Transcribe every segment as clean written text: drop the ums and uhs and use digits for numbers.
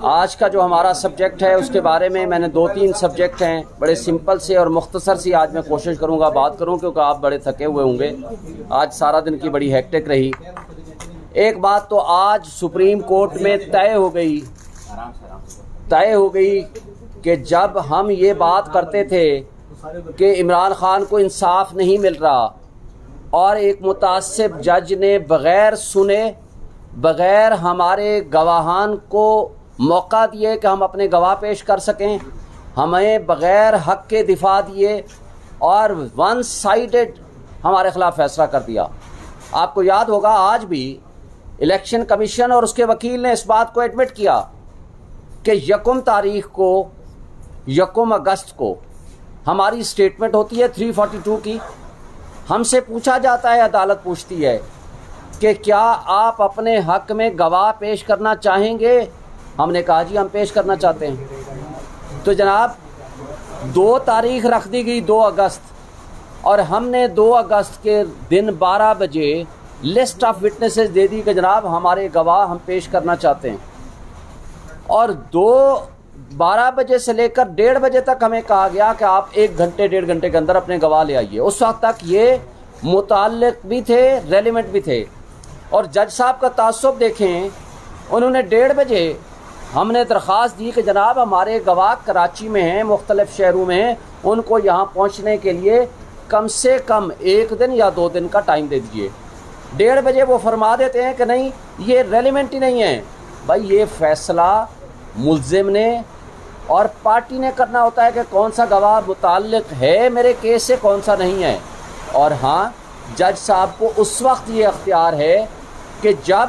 آج کا جو ہمارا سبجیکٹ ہے اس کے بارے میں نے 2-3 سبجیکٹ ہیں، بڑے سمپل سے اور مختصر سی آج میں کوشش کروں گا بات کروں، کیونکہ آپ بڑے تھکے ہوئے ہوں گے، آج سارا دن کی بڑی ہیکٹک رہی۔ ایک بات تو آج سپریم کورٹ میں طے ہو گئی کہ جب ہم یہ بات کرتے تھے کہ عمران خان کو انصاف نہیں مل رہا اور ایک متعصب جج نے بغیر سنے، بغیر ہمارے گواہان کو موقع دیے کہ ہم اپنے گواہ پیش کر سکیں، ہمیں بغیر حق کے دفاع دیے اور ون سائیڈڈ ہمارے خلاف فیصلہ کر دیا۔ آپ کو یاد ہوگا آج بھی الیکشن کمیشن اور اس کے وکیل نے اس بات کو ایڈمٹ کیا کہ 1 اگست کو ہماری اسٹیٹمنٹ ہوتی ہے 342 کی، ہم سے پوچھا جاتا ہے، عدالت پوچھتی ہے کہ کیا آپ اپنے حق میں گواہ پیش کرنا چاہیں گے؟ ہم نے کہا جی ہم پیش کرنا چاہتے ہیں۔ تو جناب 2 تاریخ رکھ دی گئی 2 اگست، اور ہم نے 2 اگست کے دن 12 بجے لسٹ آف وٹنسز دے دی کہ جناب ہمارے گواہ ہم پیش کرنا چاہتے ہیں، اور 12 بجے سے لے کر 1:30 بجے تک ہمیں کہا گیا کہ آپ 1 گھنٹے 1.5 گھنٹے کے اندر اپنے گواہ لے آئیے۔ اس وقت تک یہ متعلق بھی تھے، ریلیونٹ بھی تھے، اور جج صاحب کا تعصب دیکھیں، انہوں نے 1:30 بجے ہم نے درخواست دی کہ جناب ہمارے گواہ کراچی میں ہیں، مختلف شہروں میں ہیں، ان کو یہاں پہنچنے کے لیے کم سے کم 1 دن یا 2 دن کا ٹائم دے دیجئے۔ 1:30 بجے وہ فرما دیتے ہیں کہ نہیں یہ ریلیونٹ ہی نہیں ہے۔ بھائی یہ فیصلہ ملزم نے اور پارٹی نے کرنا ہوتا ہے کہ کون سا گواہ متعلق ہے میرے کیس سے، کون سا نہیں ہے۔ اور ہاں جج صاحب کو اس وقت یہ اختیار ہے کہ جب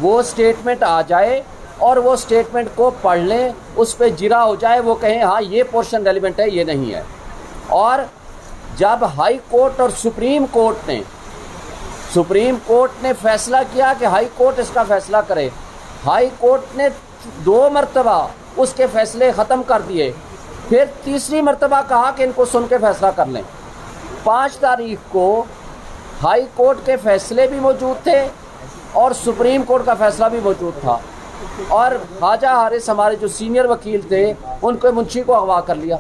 وہ اسٹیٹمنٹ آ جائے اور وہ اسٹیٹمنٹ کو پڑھ لیں، اس پہ جرا ہو جائے، وہ کہیں ہاں یہ پورشن ریلیونٹ ہے، یہ نہیں ہے۔ اور جب ہائی کورٹ اور سپریم کورٹ نے فیصلہ کیا کہ ہائی کورٹ اس کا فیصلہ کرے، ہائی کورٹ نے 2 مرتبہ اس کے فیصلے ختم کر دیے، پھر تیسری مرتبہ کہا کہ ان کو سن کے فیصلہ کر لیں۔ 5 تاریخ کو ہائی کورٹ کے فیصلے بھی موجود تھے اور سپریم کورٹ کا فیصلہ بھی موجود تھا، اور خواجہ حارث ہمارے جو سینئر وکیل تھے ان کو منشی کو اغوا کر لیا۔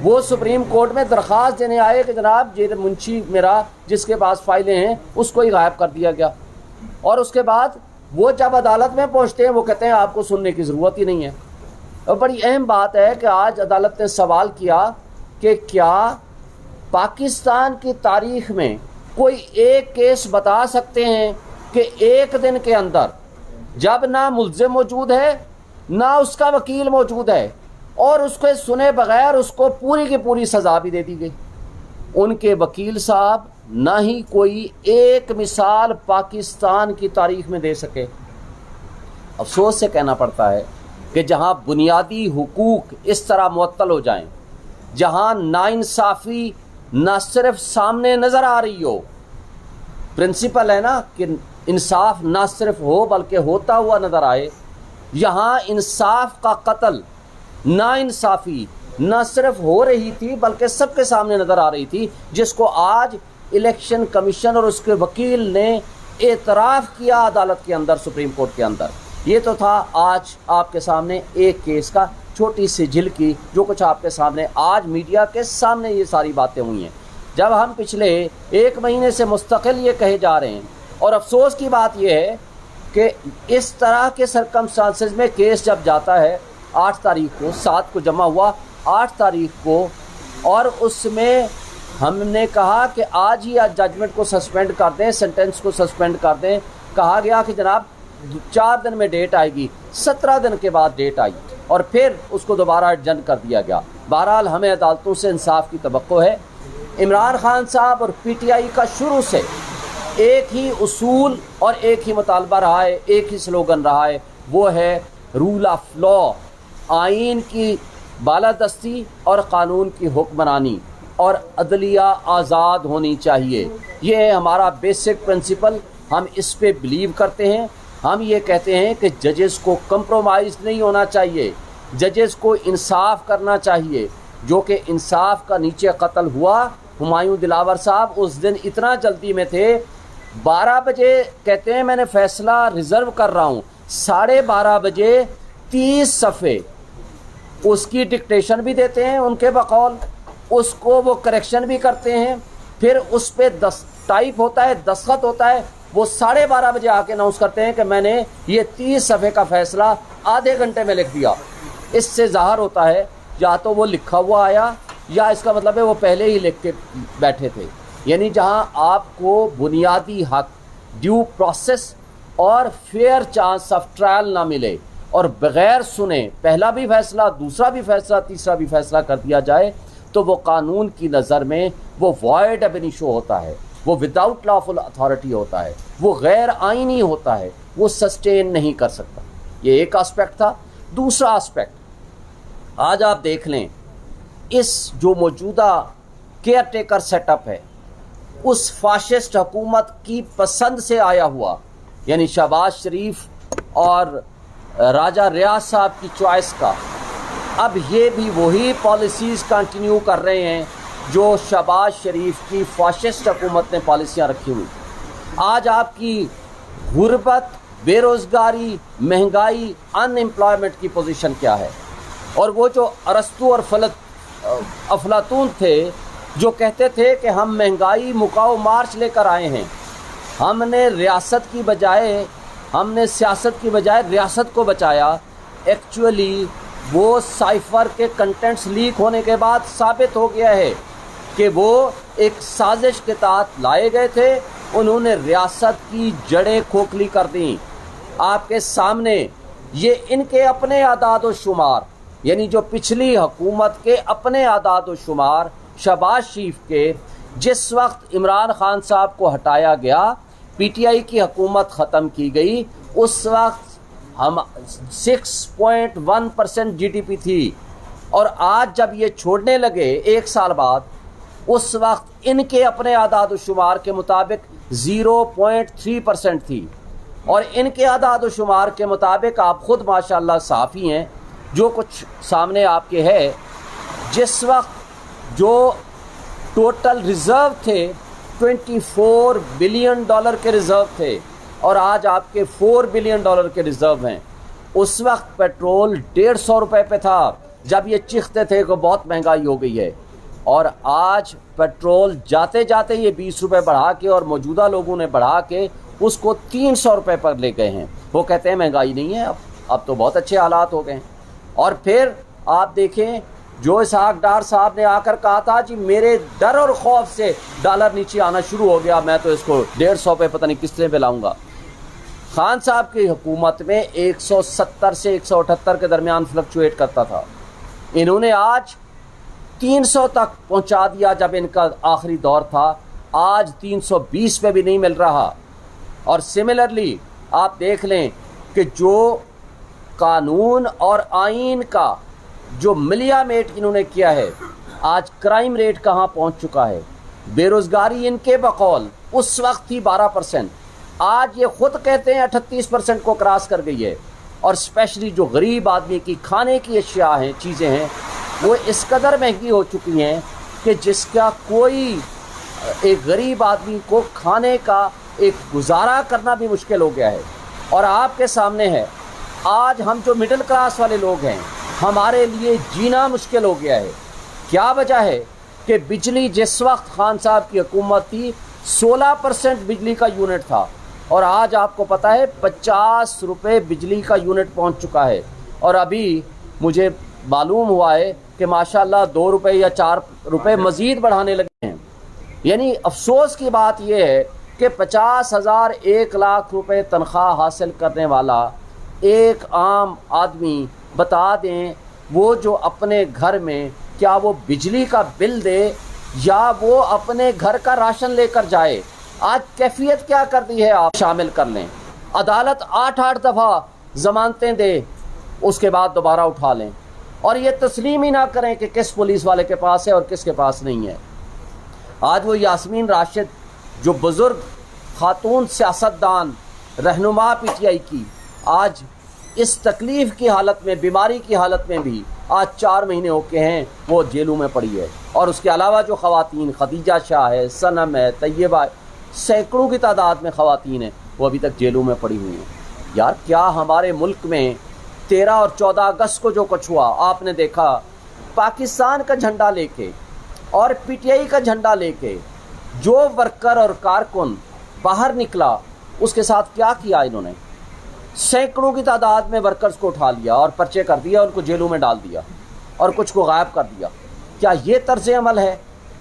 وہ سپریم کورٹ میں درخواست دینے آئے کہ جناب یہ منشی میرا جس کے پاس فائلیں ہیں اس کو ہی غائب کر دیا گیا، اور اس کے بعد وہ جب عدالت میں پہنچتے ہیں وہ کہتے ہیں آپ کو سننے کی ضرورت ہی نہیں ہے۔ اور بڑی اہم بات ہے کہ آج عدالت نے سوال کیا کہ کیا پاکستان کی تاریخ میں کوئی ایک کیس بتا سکتے ہیں کہ 1 دن کے اندر جب نہ ملزم موجود ہے نہ اس کا وکیل موجود ہے اور اس کو سنے بغیر اس کو پوری کی پوری سزا بھی دے دی گئی؟ ان کے وکیل صاحب نہ ہی کوئی ایک مثال پاکستان کی تاریخ میں دے سکے۔ افسوس سے کہنا پڑتا ہے کہ جہاں بنیادی حقوق اس طرح معطل ہو جائیں، جہاں ناانصافی نہ صرف سامنے نظر آ رہی ہو، پرنسپل ہے نا کہ انصاف نہ صرف ہو بلکہ ہوتا ہوا نظر آئے، یہاں انصاف کا قتل، ناانصافی نہ صرف ہو رہی تھی بلکہ سب کے سامنے نظر آ رہی تھی، جس کو آج الیکشن کمیشن اور اس کے وکیل نے اعتراف کیا عدالت کے اندر، سپریم کورٹ کے اندر۔ یہ تو تھا آج آپ کے سامنے ایک کیس کا چھوٹی سی جھلکی، جو کچھ آپ کے سامنے آج میڈیا کے سامنے یہ ساری باتیں ہوئی ہیں۔ جب ہم پچھلے 1 مہینے سے مستقل یہ کہے جا رہے ہیں، اور افسوس کی بات یہ ہے کہ اس طرح کے سرکمسٹانسز میں کیس جب جاتا ہے 8 تاریخ کو، 7 کو جمع ہوا، 8 تاریخ کو، اور اس میں ہم نے کہا کہ آج ہی ججمنٹ کو سسپینڈ کر دیں، سینٹنس کو سسپینڈ کر دیں، کہا گیا کہ جناب 4 دن میں ڈیٹ آئے گی، 17 دن کے بعد ڈیٹ آئی اور پھر اس کو دوبارہ ایڈجن کر دیا گیا۔ بہرحال ہمیں عدالتوں سے انصاف کی توقع ہے۔ عمران خان صاحب اور پی ٹی آئی کا شروع سے ایک ہی اصول اور ایک ہی مطالبہ رہا ہے، ایک ہی سلوگن رہا ہے، وہ ہے رول آف لا، آئین کی بالادستی اور قانون کی حکمرانی، اور عدلیہ آزاد ہونی چاہیے۔ یہ ہے ہمارا بیسک پرنسپل، ہم اس پہ بلیو کرتے ہیں۔ ہم یہ کہتے ہیں کہ ججز کو کمپرومائز نہیں ہونا چاہیے، ججز کو انصاف کرنا چاہیے، جو کہ انصاف کا نیچے قتل ہوا ہمایوں دلاور صاحب اس دن اتنا جلدی میں تھے، 12 بجے کہتے ہیں میں نے فیصلہ ریزرو کر رہا ہوں، 12:30 بجے 30 صفحے اس کی ڈکٹیشن بھی دیتے ہیں ان کے بقول، اس کو وہ کریکشن بھی کرتے ہیں، پھر اس پہ ٹائپ ہوتا ہے، دستخط ہوتا ہے، وہ 12:30 بجے آ کے اناؤنس کرتے ہیں کہ میں نے یہ 30 صفحے کا فیصلہ آدھے گھنٹے میں لکھ دیا۔ اس سے ظاہر ہوتا ہے یا تو وہ لکھا ہوا آیا یا اس کا مطلب ہے وہ پہلے ہی لکھ کے بیٹھے تھے۔ یعنی جہاں آپ کو بنیادی حق، ڈیو پروسیس اور فیئر چانس آف ٹرائل نہ ملے اور بغیر سنے پہلا بھی فیصلہ، دوسرا بھی فیصلہ، تیسرا بھی فیصلہ کر دیا جائے تو وہ قانون کی نظر میں وہ وائڈ اب انیشو ہوتا ہے، وہ وداؤٹ لافل اتھارٹی ہوتا ہے، وہ غیر آئینی ہوتا ہے، وہ سسٹین نہیں کر سکتا۔ یہ ایک آسپیکٹ تھا۔ دوسرا آسپیکٹ، آج آپ دیکھ لیں اس جو موجودہ کیئر ٹیکر سیٹ اپ ہے اس فاشسٹ حکومت کی پسند سے آیا ہوا، یعنی شہباز شریف اور راجہ ریاض صاحب کی چوائس کا، اب یہ بھی وہی پالیسیز کنٹینیو کر رہے ہیں جو شہباز شریف کی فاشسٹ حکومت نے پالیسیاں رکھی ہوئی۔ آج آپ کی غربت، بے روزگاری، مہنگائی، ان امپلائمنٹ کی پوزیشن کیا ہے؟ اور وہ جو ارسطو اور افلاطون تھے جو کہتے تھے کہ ہم مہنگائی مکاؤ مارچ لے کر آئے ہیں، ہم نے ریاست کی بجائے، ہم نے سیاست کی بجائے ریاست کو بچایا، ایکچولی وہ سائفر کے کنٹینٹس لیک ہونے کے بعد ثابت ہو گیا ہے کہ وہ ایک سازش کے تحت لائے گئے تھے، انہوں نے ریاست کی جڑیں کھوکھلی کر دیں۔ آپ کے سامنے یہ ان کے اپنے اعداد و شمار، یعنی جو پچھلی حکومت کے اپنے اعداد و شمار، شہباز شریف کے جس وقت عمران خان صاحب کو ہٹایا گیا، پی ٹی آئی کی حکومت ختم کی گئی، اس وقت ہم 6.1% جی ڈی پی تھی، اور آج جب یہ چھوڑنے لگے 1 سال بعد، اس وقت ان کے اپنے اعداد و شمار کے مطابق 0.3% تھی، اور ان کے اعداد و شمار کے مطابق آپ خود ماشاءاللہ صحافی ہیں، جو کچھ سامنے آپ کے ہے، جس وقت جو ٹوٹل ریزرو تھے $24 بلین کے ریزرو تھے، اور آج آپ کے $4 بلین کے ریزرو ہیں۔ اس وقت پیٹرول $150 پہ تھا جب یہ چیختے تھے کہ بہت مہنگائی ہو گئی ہے، اور آج پیٹرول جاتے جاتے یہ $20 بڑھا کے اور موجودہ لوگوں نے بڑھا کے اس کو $300 پر لے گئے ہیں۔ وہ کہتے ہیں مہنگائی نہیں ہے، اب تو بہت اچھے حالات ہو گئے ہیں۔ اور پھر آپ دیکھیں جو اسحاق ڈار صاحب نے آ کر کہا تھا جی میرے ڈر اور خوف سے ڈالر نیچے آنا شروع ہو گیا، میں تو اس کو 150 پہ پتہ نہیں کس طرح پہ لاؤں گا۔ خان صاحب کی حکومت میں 170 سے 178 کے درمیان فلکچویٹ کرتا تھا، انہوں نے آج 300 تک پہنچا دیا جب ان کا آخری دور تھا، آج 320 پہ بھی نہیں مل رہا۔ اور سملرلی آپ دیکھ لیں کہ جو قانون اور آئین کا جو ملیا میٹ انہوں نے کیا ہے، آج کرائم ریٹ کہاں پہنچ چکا ہے، بے روزگاری ان کے بقول اس وقت تھی 12%، آج یہ خود کہتے ہیں 38% کو کراس کر گئی ہے، اور اسپیشلی جو غریب آدمی کی کھانے کی اشیاء ہیں، چیزیں ہیں، وہ اس قدر مہنگی ہو چکی ہیں کہ جس کا کوئی ایک غریب آدمی کو کھانے کا ایک گزارا کرنا بھی مشکل ہو گیا ہے۔ اور آپ کے سامنے ہے آج ہم جو مڈل کلاس والے لوگ ہیں، ہمارے لیے جینا مشکل ہو گیا ہے۔ کیا وجہ ہے کہ بجلی جس وقت خان صاحب کی حکومت تھی 16% بجلی کا یونٹ تھا، اور آج آپ کو پتہ ہے $50 بجلی کا یونٹ پہنچ چکا ہے، اور ابھی مجھے معلوم ہوا ہے کہ ماشاءاللہ $2 یا $4 مزید بڑھانے لگے ہیں۔ یعنی افسوس کی بات یہ ہے کہ 50,000 1 لاکھ روپے تنخواہ حاصل کرنے والا ایک عام آدمی، بتا دیں وہ جو اپنے گھر میں کیا وہ بجلی کا بل دے یا وہ اپنے گھر کا راشن لے کر جائے، آج کیفیت کیا کر دی ہے آپ شامل کر لیں۔ عدالت 8 دفعہ ضمانتیں دے، اس کے بعد دوبارہ اٹھا لیں، اور یہ تسلیم ہی نہ کریں کہ کس پولیس والے کے پاس ہے اور کس کے پاس نہیں ہے۔ آج وہ یاسمین راشد جو بزرگ خاتون سیاستدان، رہنما پی ٹی آئی کی، آج اس تکلیف کی حالت میں، بیماری کی حالت میں بھی آج 4 مہینے ہو کے ہیں وہ جیلوں میں پڑی ہے، اور اس کے علاوہ جو خواتین خدیجہ شاہ ہے، صنم ہے، طیبہ ہے، سینکڑوں کی تعداد میں خواتین ہیں وہ ابھی تک جیلوں میں پڑی ہوئی ہیں۔ یار کیا ہمارے ملک میں 13 اور 14 اگست کو جو کچھ ہوا آپ نے دیکھا، پاکستان کا جھنڈا لے کے اور پی ٹی آئی کا جھنڈا لے کے جو ورکر اور کارکن باہر نکلا، اس کے ساتھ کیا کیا انہوں نے؟ سینکڑوں کی تعداد میں ورکرز کو اٹھا لیا اور پرچے کر دیا، ان کو جیلوں میں ڈال دیا اور کچھ کو غائب کر دیا۔ کیا یہ طرز عمل ہے؟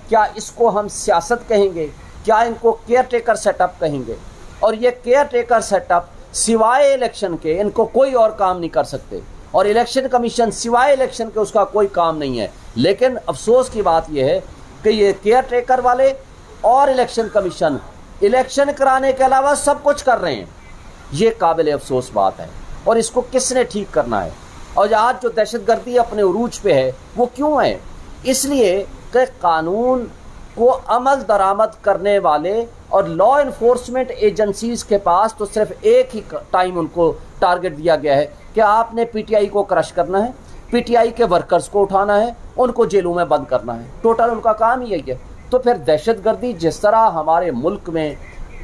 کیا اس کو ہم سیاست کہیں گے؟ کیا ان کو کیئر ٹیکر سیٹ اپ کہیں گے؟ اور یہ کیئر ٹیکر سیٹ اپ سوائے الیکشن کے ان کو کوئی اور کام نہیں کر سکتے، اور الیکشن کمیشن سوائے الیکشن کے اس کا کوئی کام نہیں ہے۔ لیکن افسوس کی بات یہ ہے کہ یہ کیئر ٹیکر والے اور الیکشن کمیشن الیکشن کرانے کے علاوہ سب کچھ کر رہے ہیں۔ یہ قابل افسوس بات ہے، اور اس کو کس نے ٹھیک کرنا ہے؟ اور آج جو دہشت گردی اپنے عروج پہ ہے وہ کیوں ہے؟ اس لیے کہ قانون کو عمل درآمد کرنے والے اور لا انفورسمنٹ ایجنسیز کے پاس تو صرف ایک ہی ٹائم ان کو ٹارگٹ دیا گیا ہے کہ آپ نے پی ٹی آئی کو کرش کرنا ہے، پی ٹی آئی کے ورکرز کو اٹھانا ہے، ان کو جیلوں میں بند کرنا ہے۔ ٹوٹل ان کا کام ہی یہی ہے۔ تو پھر دہشت گردی جس طرح ہمارے ملک میں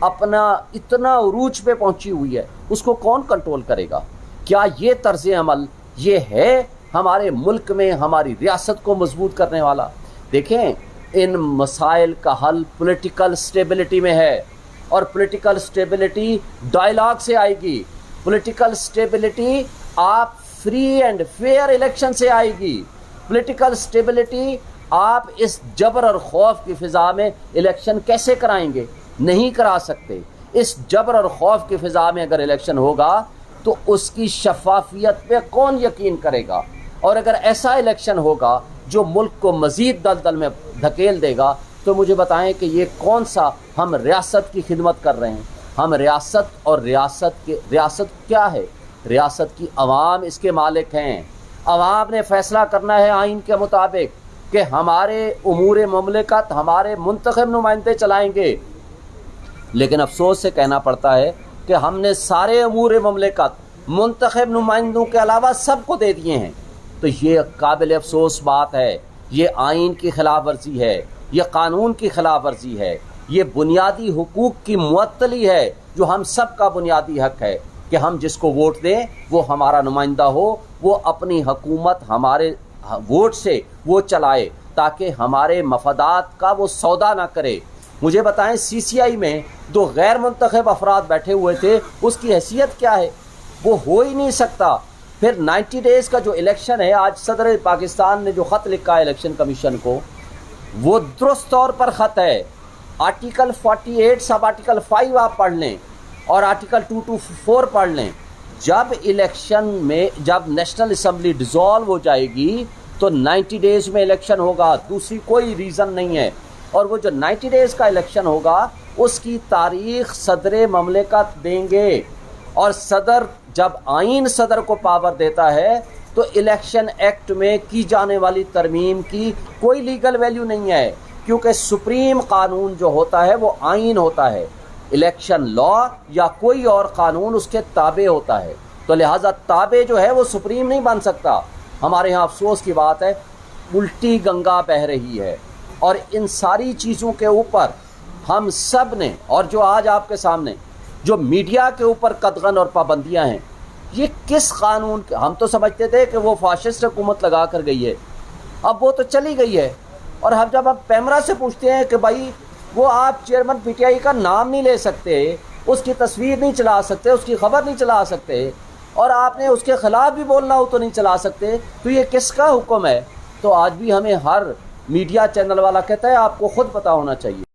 اپنا اتنا عروج پہ پہنچی ہوئی ہے، اس کو کون کنٹرول کرے گا؟ کیا یہ طرز عمل یہ ہے ہمارے ملک میں ہماری ریاست کو مضبوط کرنے والا؟ دیکھیں، ان مسائل کا حل پولیٹیکل سٹیبلٹی میں ہے، اور پولیٹیکل سٹیبلٹی ڈائلاگ سے آئے گی۔ پولیٹیکل سٹیبلٹی آپ فری اینڈ فیئر الیکشن سے آئے گی۔ پولیٹیکل سٹیبلٹی آپ اس جبر اور خوف کی فضا میں الیکشن کیسے کرائیں گے؟ نہیں کرا سکتے۔ اس جبر اور خوف کی فضا میں اگر الیکشن ہوگا تو اس کی شفافیت پہ کون یقین کرے گا؟ اور اگر ایسا الیکشن ہوگا جو ملک کو مزید دلدل میں دھکیل دے گا تو مجھے بتائیں کہ یہ کون سا ہم ریاست کی خدمت کر رہے ہیں؟ ہم ریاست کیا ہے؟ ریاست کی عوام اس کے مالک ہیں۔ عوام نے فیصلہ کرنا ہے آئین کے مطابق کہ ہمارے امور مملکت ہمارے منتخب نمائندے چلائیں گے۔ لیکن افسوس سے کہنا پڑتا ہے کہ ہم نے سارے امور مملکت منتخب نمائندوں کے علاوہ سب کو دے دیے ہیں۔ تو یہ قابل افسوس بات ہے، یہ آئین کی خلاف ورزی ہے، یہ قانون کی خلاف ورزی ہے، یہ بنیادی حقوق کی معطلی ہے جو ہم سب کا بنیادی حق ہے کہ ہم جس کو ووٹ دیں وہ ہمارا نمائندہ ہو، وہ اپنی حکومت ہمارے ووٹ سے وہ چلائے تاکہ ہمارے مفادات کا وہ سودا نہ کرے۔ مجھے بتائیں سی سی آئی میں 2 غیر منتخب افراد بیٹھے ہوئے تھے، اس کی حیثیت کیا ہے؟ وہ ہو ہی نہیں سکتا۔ پھر 90 ڈیز کا جو الیکشن ہے، آج صدر پاکستان نے جو خط لکھا ہے الیکشن کمیشن کو، وہ درست طور پر خط ہے۔ آرٹیکل 48 سب آرٹیکل 5 آپ پڑھ لیں اور آرٹیکل 224 پڑھ لیں۔ جب الیکشن میں جب نیشنل اسمبلی ڈیزالو ہو جائے گی تو 90 ڈیز میں الیکشن ہوگا، دوسری کوئی ریزن نہیں ہے۔ اور وہ جو 90 ڈیز کا الیکشن ہوگا اس کی تاریخ صدر مملکت دیں گے، اور صدر جب آئین صدر کو پاور دیتا ہے تو الیکشن ایکٹ میں کی جانے والی ترمیم کی کوئی لیگل ویلیو نہیں ہے، کیونکہ سپریم قانون جو ہوتا ہے وہ آئین ہوتا ہے، الیکشن لا یا کوئی اور قانون اس کے تابع ہوتا ہے، تو لہٰذا تابع جو ہے وہ سپریم نہیں بن سکتا۔ ہمارے ہاں افسوس کی بات ہے، الٹی گنگا بہہ رہی ہے، اور ان ساری چیزوں کے اوپر ہم سب نے، اور جو آج آپ کے سامنے جو میڈیا کے اوپر قدغن اور پابندیاں ہیں، یہ کس قانون کے؟ ہم تو سمجھتے تھے کہ وہ فاشسٹ حکومت لگا کر گئی ہے، اب وہ تو چلی گئی ہے، اور ہم جب پیمرا سے پوچھتے ہیں کہ بھائی وہ آپ چیئرمین پی ٹی آئی کا نام نہیں لے سکتے، اس کی تصویر نہیں چلا سکتے، اس کی خبر نہیں چلا سکتے، اور آپ نے اس کے خلاف بھی بولنا ہو تو نہیں چلا سکتے، تو یہ کس کا حکم ہے؟ تو آج بھی ہمیں ہر میڈیا چینل والا کہتا ہے آپ کو خود پتہ ہونا چاہیے۔